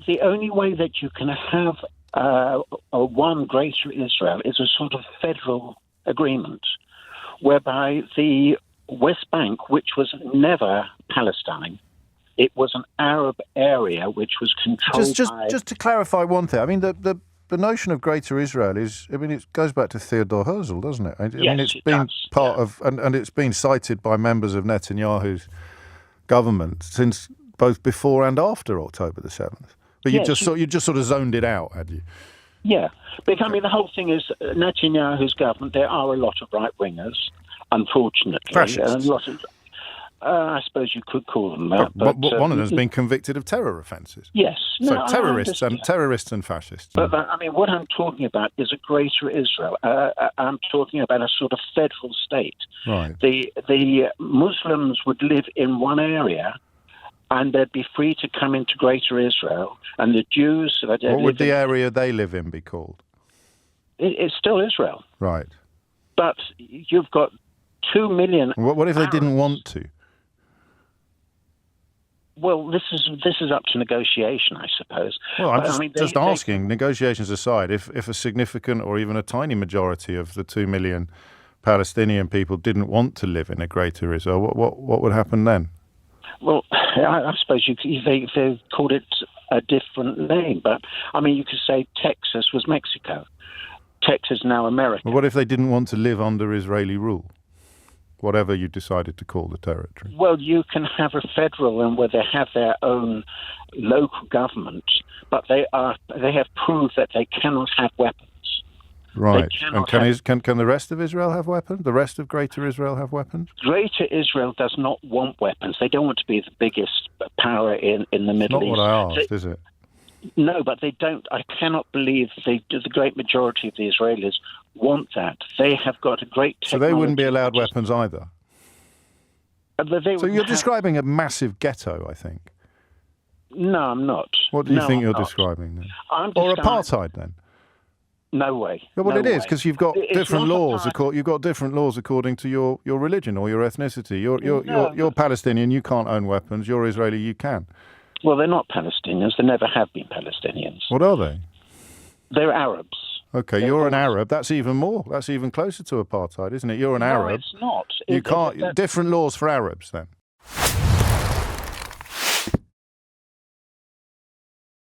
the only way that you can have a one greater Israel is a sort of federal agreement whereby the West Bank, which was never Palestine, it was an Arab area which was controlled by... Just to clarify one thing, I mean, the notion of Greater Israel is, I mean, it goes back to Theodore Herzl, doesn't it? Yes, it's been part of, and it's been cited by members of Netanyahu's government since both before and after October the 7th. But you just sort of zoned it out, had you? Yeah, because I mean, the whole thing is Netanyahu's government. There are a lot of right-wingers, unfortunately. Fascists. I suppose you could call them that. But one of them has been convicted of terror offences. Yes. So terrorists and fascists. But I mean, what I'm talking about is a greater Israel. I'm talking about a sort of federal state. Right. The Muslims would live in one area, and they'd be free to come into Greater Israel, and the Jews... What would the area they live in be called? It's still Israel. Right. But you've got 2 million... What if Arabs. They didn't want to? Well, this is up to negotiation, I suppose. Well, I'm just asking, negotiations aside, if a significant or even a tiny majority of the 2 million Palestinian people didn't want to live in a Greater Israel, what would happen then? Well, I suppose they called it a different name, but I mean, you could say Texas was Mexico. Texas now America. Well, what if they didn't want to live under Israeli rule? Whatever you decided to call the territory. Well, you can have a federal and where they have their own local government, but they have proved that they cannot have weapons. Right. And can the rest of Israel have weapons? The rest of Greater Israel have weapons? Greater Israel does not want weapons. They don't want to be the biggest power in the Middle East. Not what I asked, is it? No, but they don't. I cannot believe the great majority of the Israelis want that. They have got a great technology. So they wouldn't be allowed weapons either? So you're describing a massive ghetto, I think. No, I'm not. What do you think you're describing then? Or apartheid then? No way. Yeah, well, it is, because you've got different laws. You've got different laws according to your religion or your ethnicity. You're Palestinian, you can't own weapons. You're Israeli, you can. Well, they're not Palestinians. They never have been Palestinians. What are they? They're Arabs. Okay, you're an Arab. That's even more. That's even closer to apartheid, isn't it? You're an Arab. No, it's not. You can't. Different laws for Arabs, then.